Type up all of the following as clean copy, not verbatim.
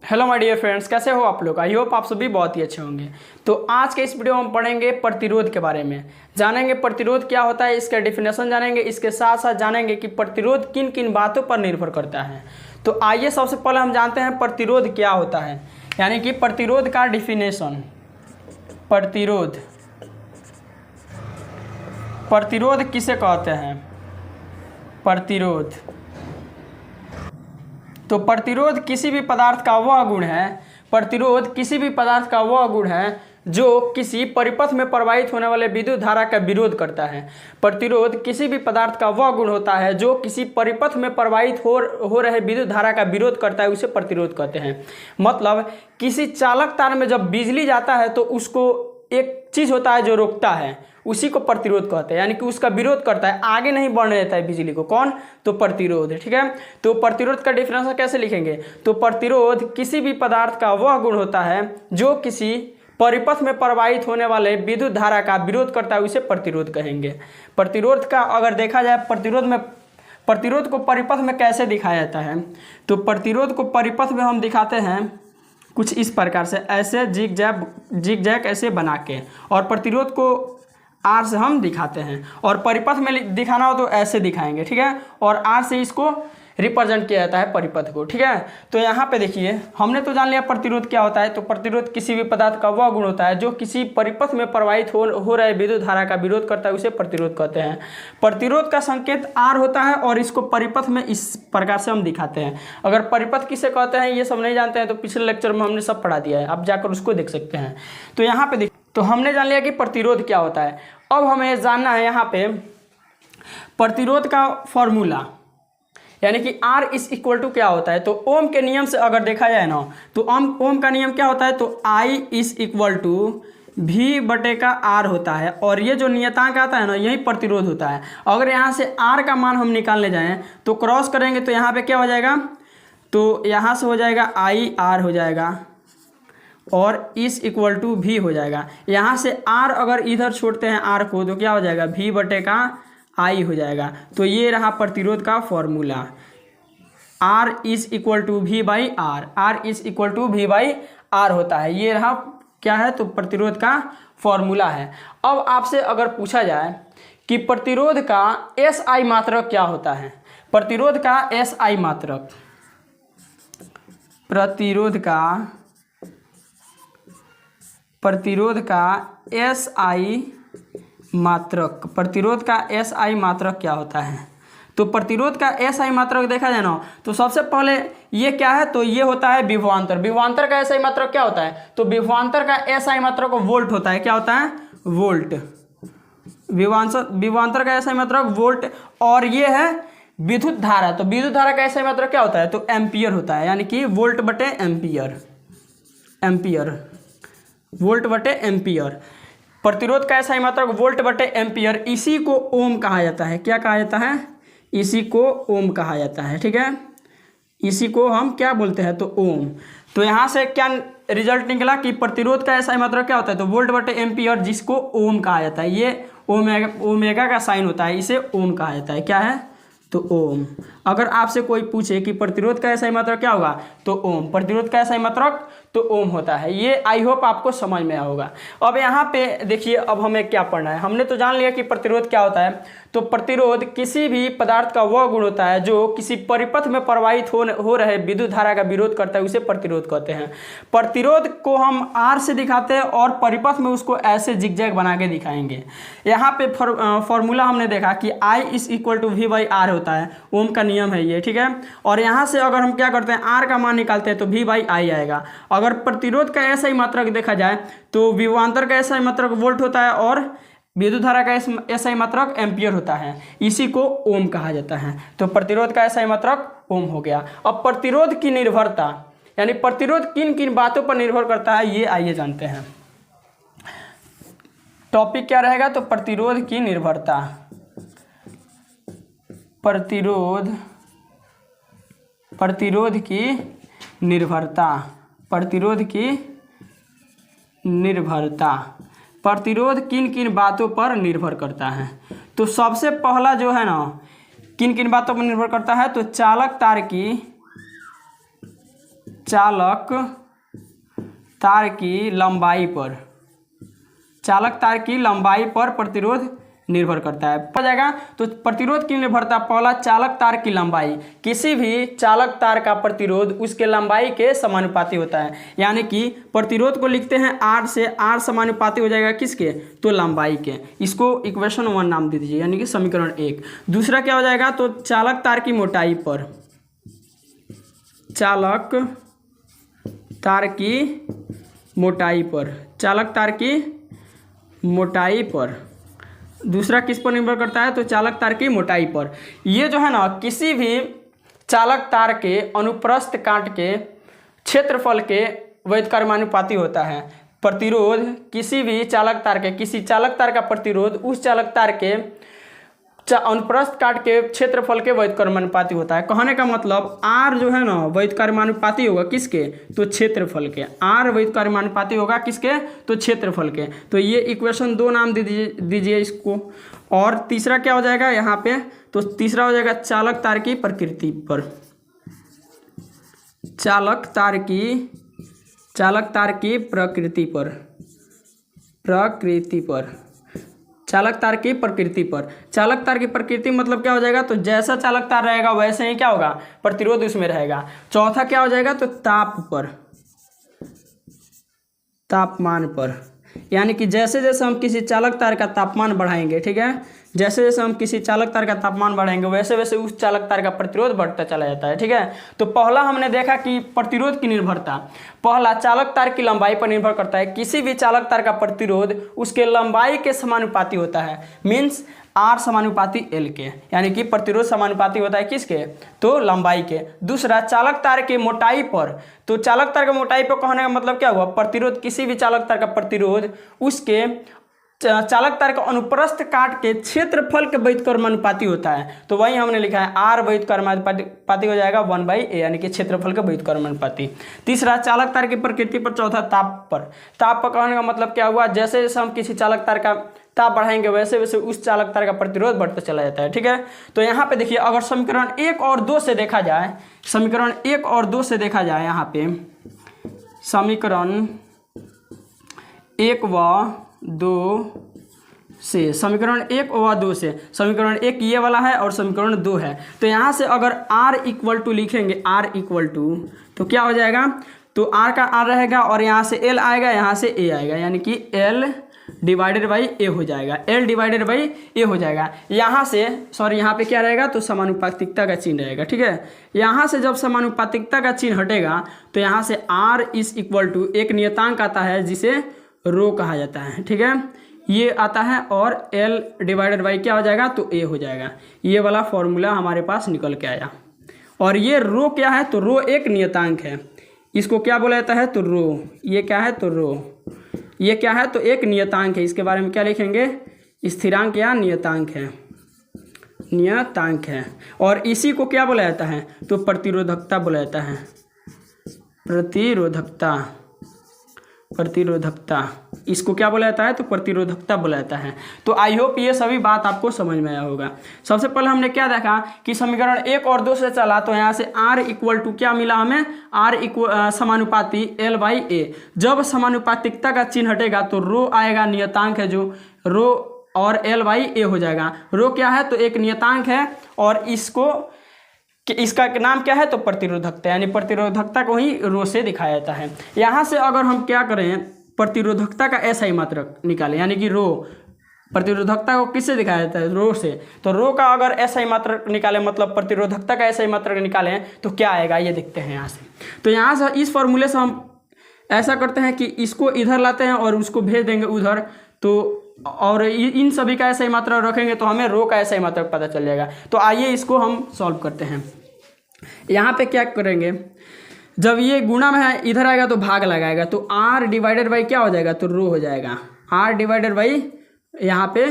Hello my dear friends, कैसे हो आप लोग। आई होप आप सभी बहुत ही अच्छे होंगे। तो आज के इस वीडियो में हम पढ़ेंगे प्रतिरोध के बारे में, जानेंगे प्रतिरोध क्या होता है, इसका डेफिनेशन जानेंगे, इसके साथ साथ जानेंगे कि प्रतिरोध किन किन बातों पर निर्भर करता है। तो आइए सबसे पहले हम जानते हैं प्रतिरोध क्या होता है, यानी कि प्रतिरोध का डेफिनेशन। प्रतिरोध किसे कहते हैं? प्रतिरोध, तो प्रतिरोध किसी भी पदार्थ का वह गुण है, प्रतिरोध किसी भी पदार्थ का वह गुण है जो किसी परिपथ में प्रवाहित होने वाले विद्युत धारा का विरोध करता है। प्रतिरोध किसी भी पदार्थ का वह गुण होता है जो किसी परिपथ में प्रवाहित हो रहे विद्युत धारा का विरोध करता है, उसे प्रतिरोध कहते हैं। मतलब किसी चालक तार में जब बिजली जाता है तो उसको एक चीज होता है जो रोकता है, उसी को प्रतिरोध कहते हैं, यानी कि उसका विरोध करता है, आगे नहीं बढ़ने देता है बिजली को। कौन? तो प्रतिरोध। ठीक है, तो प्रतिरोध का डेफिनेशन कैसे लिखेंगे? तो प्रतिरोध किसी भी पदार्थ का वह गुण होता है जो किसी परिपथ में प्रवाहित होने वाले विद्युत धारा का विरोध करता है, उसे प्रतिरोध कहेंगे। प्रतिरोध का अगर देखा जाए, प्रतिरोध को परिपथ में कैसे दिखाया जाता है? तो प्रतिरोध को परिपथ में हम दिखाते हैं कुछ इस प्रकार से, ऐसे जिग जैग ऐसे बना के, और प्रतिरोध को आर से हम दिखाते हैं, और परिपथ में दिखाना हो तो ऐसे दिखाएंगे। ठीक है, और आर से इसको रिप्रेजेंट किया जाता है परिपथ को। ठीक है, तो यहाँ पे देखिए हमने तो जान लिया प्रतिरोध क्या होता है। तो प्रतिरोध किसी भी पदार्थ का वह गुण होता है जो किसी परिपथ में प्रवाहित हो रहे विद्युत धारा का विरोध करता है, उसे प्रतिरोध कहते हैं। प्रतिरोध का संकेत आर होता है और इसको परिपथ में इस प्रकार से हम दिखाते हैं। अगर परिपथ किसे कहते हैं ये सब नहीं जानते हैं तो पिछले लेक्चर में हमने सब पढ़ा दिया है, आप जाकर उसको देख सकते हैं। तो यहाँ पे देखिए, तो हमने जान लिया कि प्रतिरोध क्या होता है। अब हमें जानना है यहाँ पे प्रतिरोध का फॉर्मूला, यानी कि R इज इक्वल टू क्या होता है। तो ओम के नियम से अगर देखा जाए ना, तो ओम का नियम क्या होता है? तो I is equal to V बटे का R होता है, और ये जो नियतांक आता है ना, यही प्रतिरोध होता है। अगर यहाँ से R का मान हम निकालने जाएं तो क्रॉस करेंगे तो यहाँ पे क्या हो जाएगा? तो यहाँ से हो जाएगा IR हो जाएगा, और इस इक्वल टू V हो जाएगा। यहाँ से R अगर इधर छोड़ते हैं R को तो क्या हो जाएगा? V बटे का I हो जाएगा। तो ये रहा प्रतिरोध का formula, R is equal to V by R, R is equal to V by R होता है। ये रहा क्या है? तो प्रतिरोध का फॉर्मूला है। अब आपसे अगर पूछा जाए कि प्रतिरोध का SI मात्रक क्या होता है, प्रतिरोध का SI मात्रक, प्रतिरोध का SI मात्रक, प्रतिरोध का SI मात्रक क्या होता है? तो प्रतिरोध का SI मात्रक देखा जाए ना, तो सबसे पहले ये क्या है? तो ये होता है विभवांतर। विभवांतर का SI मात्रक क्या होता है? तो विभवांतर का SI मात्रक वोल्ट होता है। क्या होता है? वोल्ट। विभवांतर का SI मात्रक वोल्ट, और ये है विद्युत धारा। तो विद्युत धारा का SI मात्रक क्या होता है? तो एम्पियर होता है, यानी कि वोल्ट बटे एम्पियर, वोल्ट बटे एम्पियर। प्रतिरोध का SI मात्रक वोल्ट बटे एम्पियर, इसी को ओम कहा जाता है। क्या कहा जाता है? इसी को ओम कहा जाता है। ठीक है, इसी को हम क्या बोलते हैं? तो ओम। तो यहाँ से क्या रिजल्ट निकला कि प्रतिरोध का SI मात्रक क्या होता है? तो वोल्ट बटे एम्पियर, जिसको ओम कहा जाता है। ये ओमेगा का साइन होता है, इसे ओम कहा जाता है। क्या है? तो ओम। अगर आपसे कोई पूछे कि प्रतिरोध का SI मात्रक क्या होगा, तो ओम। प्रतिरोध का SI मात्रक तो ओम होता है। ये आई होप आपको समझ में आया होगा। अब यहाँ पे देखिए, अब हमें क्या पढ़ना है। हमने तो जान लिया कि प्रतिरोध क्या होता है। तो प्रतिरोध किसी भी पदार्थ का वह गुण होता है जो किसी परिपथ में प्रवाहित हो रहे विद्युत धारा का विरोध करता है, उसे प्रतिरोध कहते हैं। प्रतिरोध को हम R से दिखाते हैं और परिपथ में उसको ऐसे जिगजैग बना के दिखाएंगे। यहाँ पे फॉर्मूला हमने देखा कि I is equal to V by R होता है, ओम का नियम है ये। ठीक है, और यहाँ से अगर हम क्या करते हैं, R का मान निकालते हैं तो V बाई I आएगा। अगर प्रतिरोध का SI मात्रक देखा जाए तो विभवांतर का SI मात्रक वोल्ट होता है और विद्युत धारा का SI मात्रक एम्पियर होता है, इसी को ओम कहा जाता है। तो प्रतिरोध का SI मात्रक ओम हो गया। अब प्रतिरोध की निर्भरता, यानी प्रतिरोध किन किन बातों पर निर्भर करता है, ये आइए जानते हैं। टॉपिक क्या रहेगा? तो प्रतिरोध की निर्भरता, प्रतिरोध की निर्भरता, प्रतिरोध की निर्भरता। प्रतिरोध किन किन बातों पर निर्भर करता है? तो सबसे पहला जो है ना, किन किन बातों पर निर्भर करता है? तो चालक तार की चालक तार की लंबाई पर, चालक तार की लंबाई पर प्रतिरोध निर्भर करता है। हो जाएगा तो प्रतिरोध की निर्भरता, पहला चालक तार की लंबाई, किसी भी चालक तार का प्रतिरोध उसके लंबाई के समानुपाती होता है। यानी कि प्रतिरोध को लिखते हैं आर से, आर समानुपाती हो जाएगा किसके, तो लंबाई के। इसको इक्वेशन 1 नाम दे दीजिए, यानी कि समीकरण 1। दूसरा क्या हो जाएगा, तो चालक तार की मोटाई पर, चालक तार की मोटाई पर, चालक तार की मोटाई पर। दूसरा किस पर निर्भर करता है, तो चालक तार की मोटाई पर। ये जो है ना, किसी भी चालक तार के अनुप्रस्थ काट के क्षेत्रफल के व्युत्क्रमानुपाती होता है। प्रतिरोध किसी भी चालक तार के, किसी चालक तार का प्रतिरोध उस चालक तार के अनुप्रस्थ काट के क्षेत्रफल के व्युत्क्रमानुपाती होता है। कहने का मतलब आर जो है ना व्युत्क्रमानुपाती होगा किसके, तो क्षेत्रफल के। आर व्युत्क्रमानुपाती होगा किसके, तो क्षेत्रफल के। तो ये इक्वेशन 2 नाम दीजिए इसको। और तीसरा क्या हो जाएगा यहाँ पे, तो तीसरा हो जाएगा चालक तार की प्रकृति पर, चालक तार की प्रकृति पर, चालक तार की प्रकृति पर। चालक तार की प्रकृति मतलब क्या हो जाएगा, तो जैसा चालक तार रहेगा वैसे ही क्या होगा, प्रतिरोध उसमें रहेगा। चौथा क्या हो जाएगा, तो ताप पर, तापमान पर। यानी कि जैसे जैसे हम किसी चालक तार का तापमान बढ़ाएंगे, ठीक है, जैसे जैसे हम किसी चालक तार का तापमान बढ़ाएंगे वैसे वैसे उस चालक तार का प्रतिरोध बढ़ता चला जाता है। ठीक है, तो पहला हमने देखा कि प्रतिरोध की निर्भरता, पहला चालक तार की लंबाई पर निर्भर करता है। किसी भी चालक तार का प्रतिरोध उसके लंबाई के समानुपाती होता है, मीन्स आर समानुपाती एल के, यानी कि प्रतिरोध समानुपाती होता है किसके, तो लंबाई के। दूसरा चालक तार के मोटाई पर, तो चालक तार के मोटाई पर कहने का मतलब क्या हुआ, प्रतिरोध किसी भी चालक तार का प्रतिरोध उसके चालक तार का अनुप्रस्थ काट के क्षेत्रफल के व्युत्क्रमानुपाती होता है। तो वही हमने लिखा है आर व्युत्क्रमानुपाती हो जाएगा 1/a, यानी कि क्षेत्रफल का व्युत्क्रमानुपाती। तीसरा चालक तार की प्रकृति पर। चौथा ताप पर। ताप पर कहने का मतलब क्या हुआ, जैसे जैसे हम किसी चालक तार का ताप बढ़ाएंगे वैसे वैसे उस चालक तार का प्रतिरोध बढ़ता चला जाता है। ठीक है, तो यहाँ पे देखिए अगर समीकरण 1 और 2 से देखा जाए, समीकरण 1 और 2 से देखा जाए, यहाँ पे समीकरण 1 व 2 से, समीकरण 1 व 2 से, समीकरण 1 ये वाला है और समीकरण 2 है। तो यहाँ से अगर r इक्वल टू लिखेंगे, r इक्वल टू, तो क्या हो जाएगा, तो r का r रहेगा और यहाँ से l आएगा, यहाँ से a आएगा, यानी कि l डिवाइडेड बाई a हो जाएगा, l डिवाइडेड बाई a हो जाएगा। यहाँ से सॉरी यहाँ पे क्या रहेगा, तो समानुपातिकता का चिन्ह रहेगा। ठीक है, यहाँ से जब समानुपातिकता का चिन्ह हटेगा तो यहाँ से r इज इक्वल टू एक नियतांक आता है जिसे रो कहा जाता है। ठीक है, ये आता है और l डिवाइडेड बाई क्या हो जाएगा, तो a हो जाएगा। ये वाला फॉर्मूला हमारे पास निकल के आया। और ये रो क्या है, तो रो एक नियतांक है, इसको क्या बोला जाता है, तो रो। ये क्या है, तो रो। ये क्या है, तो एक नियतांक है। इसके बारे में क्या लिखेंगे, स्थिरांक या नियतांक है, नियतांक है। और इसी को क्या बोला जाता है, तो प्रतिरोधकता बोला जाता है, प्रतिरोधकता, प्रतिरोधकता। इसको क्या बोला जाता है, तो प्रतिरोधकता बोला जाता है। तो आई होप ये सभी बात आपको समझ में आया होगा। सबसे पहले हमने क्या देखा कि समीकरण 1 और 2 से चला, तो यहाँ से r इक्वल टू क्या मिला हमें, r इक्वल समानुपाती l/a। जब समानुपातिकता का चिन्ह हटेगा तो रो आएगा, नियतांक है जो रो, और l/a हो जाएगा। रो क्या है, तो एक नियतांक है और इसको कि इसका नाम क्या है, तो प्रतिरोधकता, यानी प्रतिरोधकता को ही रो से दिखाया जाता है। यहाँ से अगर हम क्या करें, प्रतिरोधकता का SI मात्रक निकालें, यानी कि रो, प्रतिरोधकता को किससे दिखाया जाता है, रो से। तो रो का अगर SI मात्रक निकालें, मतलब प्रतिरोधकता का SI मात्रक निकालें, तो क्या आएगा ये देखते हैं यहाँ से। तो यहाँ से इस फॉर्मूले से हम ऐसा करते हैं कि इसको इधर लाते हैं और उसको भेज देंगे उधर, तो और इन सभी का SI मात्रक रखेंगे तो हमें रो का SI मात्रक पता चल जाएगा। तो आइए इसको हम सॉल्व करते हैं। यहाँ पे क्या करेंगे, जब ये गुणा में है इधर आएगा तो भाग लगाएगा, तो r डिवाइडेड बाई क्या हो जाएगा, तो रो हो जाएगा। r डिवाइडेड बाई यहाँ पे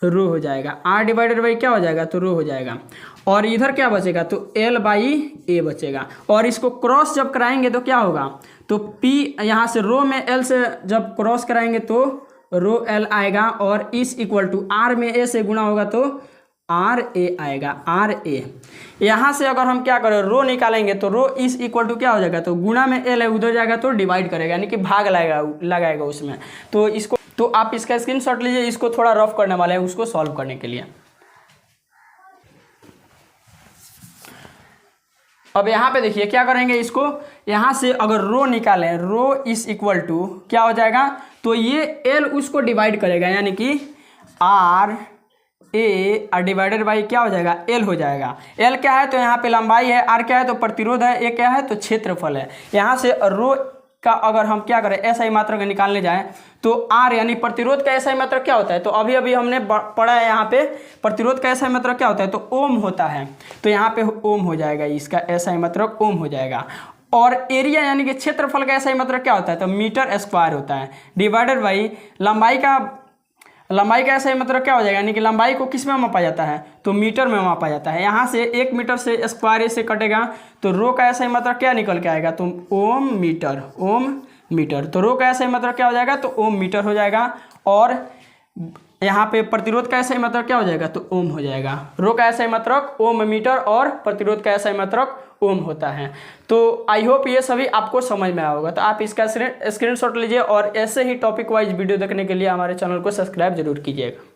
रो हो जाएगा, r डिवाइडेड बाई क्या हो जाएगा, तो रो हो जाएगा। और इधर क्या बचेगा, तो l/a बचेगा। और इसको क्रॉस जब कराएंगे तो क्या होगा, तो p यहाँ से रो में l से जब क्रॉस कराएंगे तो रो l आएगा, और इस इक्वल टू r में a से गुणा होगा तो आर ए आएगा, आर ए। यहाँ से अगर हम क्या करें, रो निकालेंगे तो रो इज इक्वल टू क्या हो जाएगा, तो गुणा में एल है, उधर जाएगा तो डिवाइड करेगा, यानी कि भाग लगाएगा उसमें। तो इसको, तो आप इसका स्क्रीनशॉट लीजिए, इसको थोड़ा रफ करने वाले हैं उसको सॉल्व करने के लिए। अब यहाँ पे देखिए क्या करेंगे, इसको यहाँ से अगर रो निकालें, रो इज इक्वल टू क्या हो जाएगा, तो ये एल उसको डिवाइड करेगा, यानी कि आर ए डिवाइडेड बाई क्या हो जाएगा, एल हो जाएगा। एल क्या है, तो यहाँ पे लंबाई है, आर क्या है, तो प्रतिरोध है, ए क्या है, तो क्षेत्रफल है। यहाँ से रो का अगर हम क्या करें, एसआई मात्रक निकालने जाएं तो आर यानी प्रतिरोध का एसआई मात्रक क्या होता है, तो अभी अभी हमने पढ़ा है यहाँ पे प्रतिरोध का एसआई मात्रक क्या होता है, तो ओम होता है। तो यहाँ पे ओम हो जाएगा, इसका एसआई मात्रक ओम हो जाएगा। और एरिया यानी कि क्षेत्रफल का एसआई मात्रक क्या होता है, तो मीटर स्क्वायर होता है, डिवाइडेड बाई लंबाई का ऐसा ही मतलब क्या हो जाएगा, यानी कि लंबाई को किस में मापा जाता है, तो मीटर में मापा जाता है। यहाँ से 1 मीटर से स्क्वायर से कटेगा तो रो का ऐसा ही मतलब क्या निकल के आएगा, तो ओम मीटर। तो रो का ऐसा ही मतलब क्या हो जाएगा, तो ओम मीटर हो जाएगा। और यहाँ पे प्रतिरोध का ऐसा ही मतलब क्या हो जाएगा, तो ओम हो जाएगा। रो का ऐसा ही मतलब ओम मीटर और प्रतिरोध का ऐसा ही मतलब ओम होता है। तो आई होप ये सभी आपको समझ में आया होगा। तो आप इसका स्क्रीनशॉट लीजिए और ऐसे ही टॉपिक वाइज वीडियो देखने के लिए हमारे चैनल को सब्सक्राइब जरूर कीजिएगा।